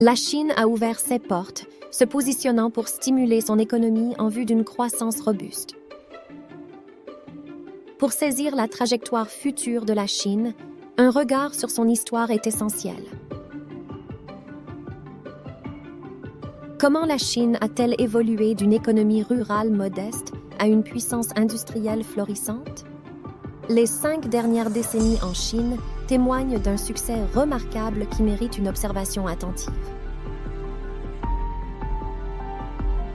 La Chine a ouvert ses portes, se positionnant pour stimuler son économie en vue d'une croissance robuste. Pour saisir la trajectoire future de la Chine, un regard sur son histoire est essentiel. Comment la Chine a-t-elle évolué d'une économie rurale modeste à une puissance industrielle florissante? Les 5 dernières décennies en Chine témoignent d'un succès remarquable qui mérite une observation attentive.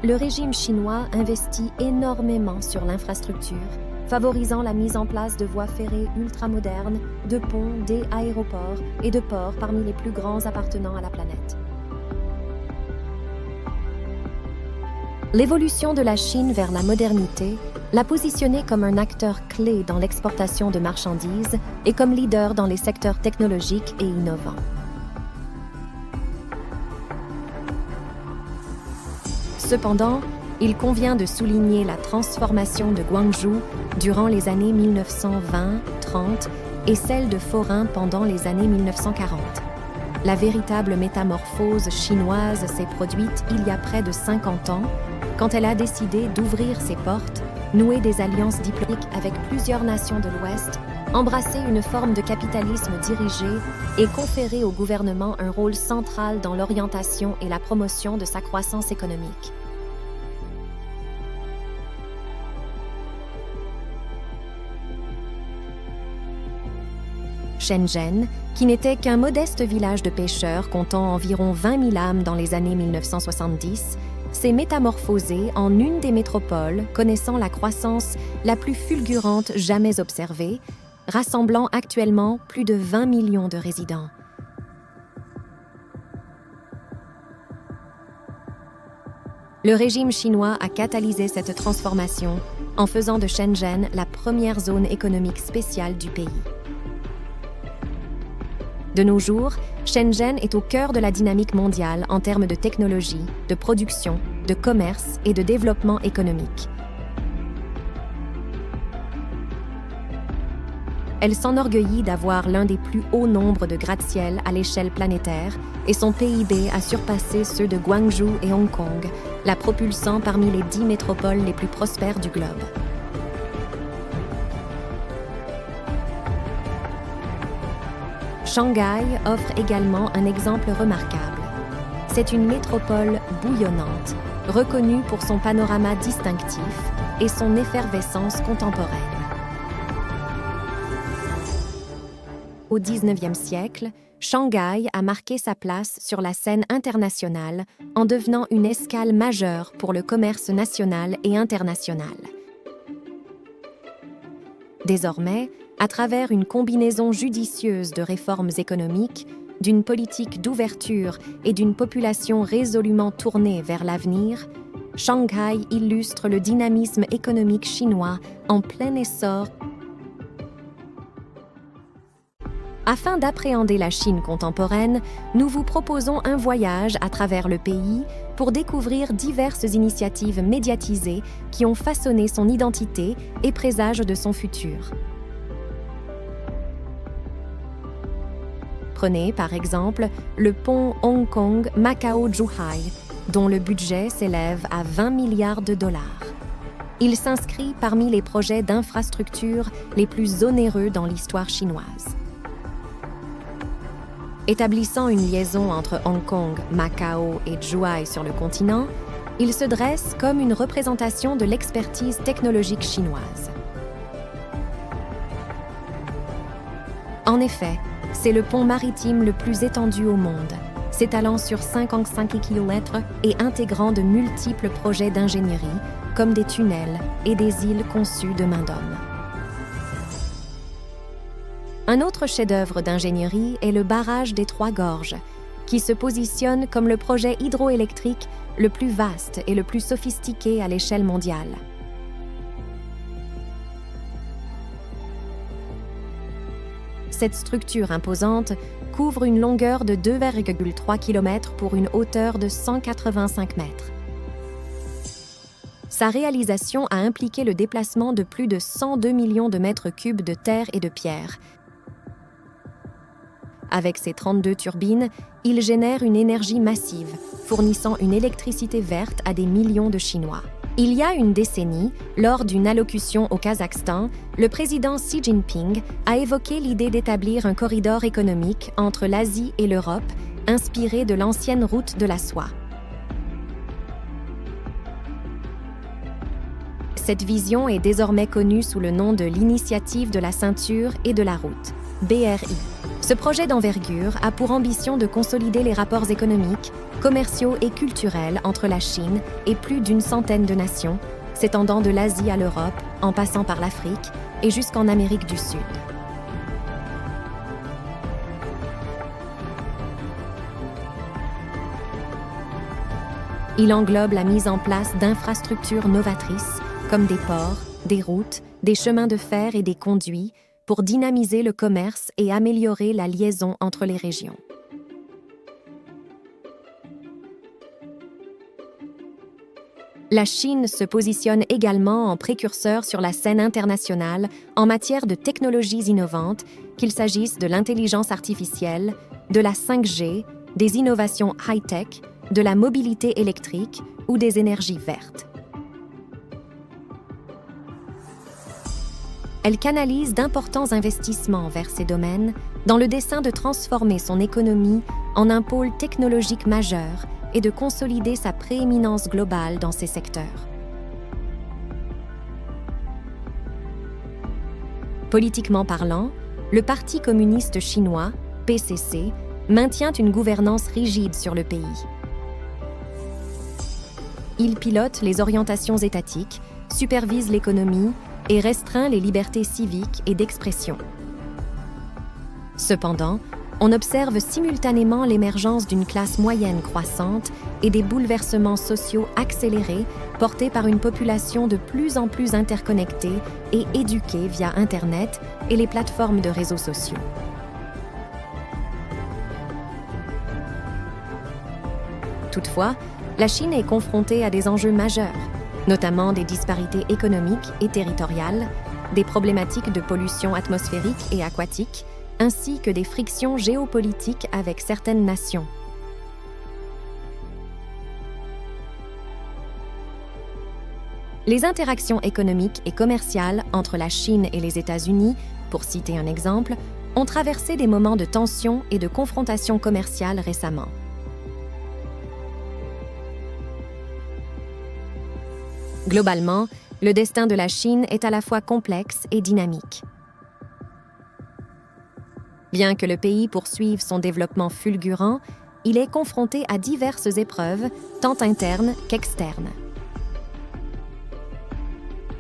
Le régime chinois investit énormément sur l'infrastructure, favorisant la mise en place de voies ferrées ultramodernes, de ponts, d'aéroports et de ports parmi les plus grands appartenant à la planète. L'évolution de la Chine vers la modernité l'a positionnée comme un acteur clé dans l'exportation de marchandises et comme leader dans les secteurs technologiques et innovants. Cependant, il convient de souligner la transformation de Guangzhou durant les années 1920-30 et celle de Forin pendant les années 1940. La véritable métamorphose chinoise s'est produite il y a près de 50 ans, quand elle a décidé d'ouvrir ses portes, nouer des alliances diplomatiques avec plusieurs nations de l'Ouest, embrasser une forme de capitalisme dirigé et conférer au gouvernement un rôle central dans l'orientation et la promotion de sa croissance économique. Shenzhen, qui n'était qu'un modeste village de pêcheurs comptant environ 20 000 âmes dans les années 1970, s'est métamorphosée en une des métropoles connaissant la croissance la plus fulgurante jamais observée, rassemblant actuellement plus de 20 millions de résidents. Le régime chinois a catalysé cette transformation en faisant de Shenzhen la première zone économique spéciale du pays. De nos jours, Shenzhen est au cœur de la dynamique mondiale en termes de technologie, de production, de commerce et de développement économique. Elle s'enorgueillit d'avoir l'un des plus hauts nombres de gratte-ciel à l'échelle planétaire et son PIB a surpassé ceux de Guangzhou et Hong Kong, la propulsant parmi les 10 métropoles les plus prospères du globe. Shanghai offre également un exemple remarquable. C'est une métropole bouillonnante, reconnue pour son panorama distinctif et son effervescence contemporaine. Au XIXe siècle, Shanghai a marqué sa place sur la scène internationale en devenant une escale majeure pour le commerce national et international. Désormais, à travers une combinaison judicieuse de réformes économiques, d'une politique d'ouverture et d'une population résolument tournée vers l'avenir, Shanghai illustre le dynamisme économique chinois en plein essor. Afin d'appréhender la Chine contemporaine, nous vous proposons un voyage à travers le pays pour découvrir diverses initiatives médiatisées qui ont façonné son identité et présagent de son futur. Prenez par exemple le pont Hong Kong-Macao-Zhuhai, dont le budget s'élève à 20 milliards de dollars. Il s'inscrit parmi les projets d'infrastructure les plus onéreux dans l'histoire chinoise. Établissant une liaison entre Hong Kong, Macao et Zhuhai sur le continent, il se dresse comme une représentation de l'expertise technologique chinoise. En effet, c'est le pont maritime le plus étendu au monde, s'étalant sur 55 km et intégrant de multiples projets d'ingénierie, comme des tunnels et des îles conçues de main d'homme. Un autre chef-d'œuvre d'ingénierie est le barrage des Trois Gorges, qui se positionne comme le projet hydroélectrique le plus vaste et le plus sophistiqué à l'échelle mondiale. Cette structure imposante couvre une longueur de 2,3 km pour une hauteur de 185 mètres. Sa réalisation a impliqué le déplacement de plus de 102 millions de mètres cubes de terre et de pierre, Avec ses 32 turbines, il génère une énergie massive, fournissant une électricité verte à des millions de Chinois. Il y a une décennie, lors d'une allocution au Kazakhstan, le président Xi Jinping a évoqué l'idée d'établir un corridor économique entre l'Asie et l'Europe, inspiré de l'ancienne route de la soie. Cette vision est désormais connue sous le nom de l'Initiative de la ceinture et de la route, BRI. Ce projet d'envergure a pour ambition de consolider les rapports économiques, commerciaux et culturels entre la Chine et plus d'une centaine de nations, s'étendant de l'Asie à l'Europe, en passant par l'Afrique et jusqu'en Amérique du Sud. Il englobe la mise en place d'infrastructures novatrices, comme des ports, des routes, des chemins de fer et des conduits, pour dynamiser le commerce et améliorer la liaison entre les régions. La Chine se positionne également en précurseur sur la scène internationale en matière de technologies innovantes, qu'il s'agisse de l'intelligence artificielle, de la 5G, des innovations high-tech, de la mobilité électrique ou des énergies vertes. Elle canalise d'importants investissements vers ces domaines dans le dessein de transformer son économie en un pôle technologique majeur et de consolider sa prééminence globale dans ces secteurs. Politiquement parlant, le Parti communiste chinois, PCC, maintient une gouvernance rigide sur le pays. Il pilote les orientations étatiques, supervise l'économie et restreint les libertés civiques et d'expression. Cependant, on observe simultanément l'émergence d'une classe moyenne croissante et des bouleversements sociaux accélérés portés par une population de plus en plus interconnectée et éduquée via Internet et les plateformes de réseaux sociaux. Toutefois, la Chine est confrontée à des enjeux majeurs, notamment des disparités économiques et territoriales, des problématiques de pollution atmosphérique et aquatique, ainsi que des frictions géopolitiques avec certaines nations. Les interactions économiques et commerciales entre la Chine et les États-Unis, pour citer un exemple, ont traversé des moments de tension et de confrontation commerciale récemment. Globalement, le destin de la Chine est à la fois complexe et dynamique. Bien que le pays poursuive son développement fulgurant, il est confronté à diverses épreuves, tant internes qu'externes.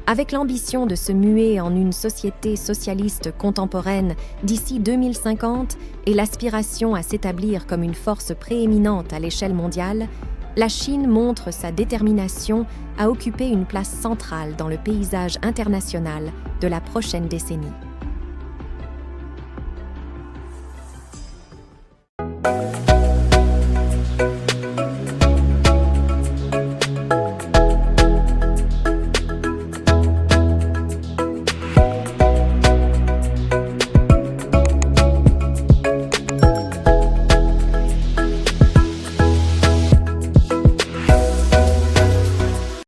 Avec l'ambition de se muer en une société socialiste contemporaine d'ici 2050 et l'aspiration à s'établir comme une force prééminente à l'échelle mondiale, la Chine montre sa détermination à occuper une place centrale dans le paysage international de la prochaine décennie.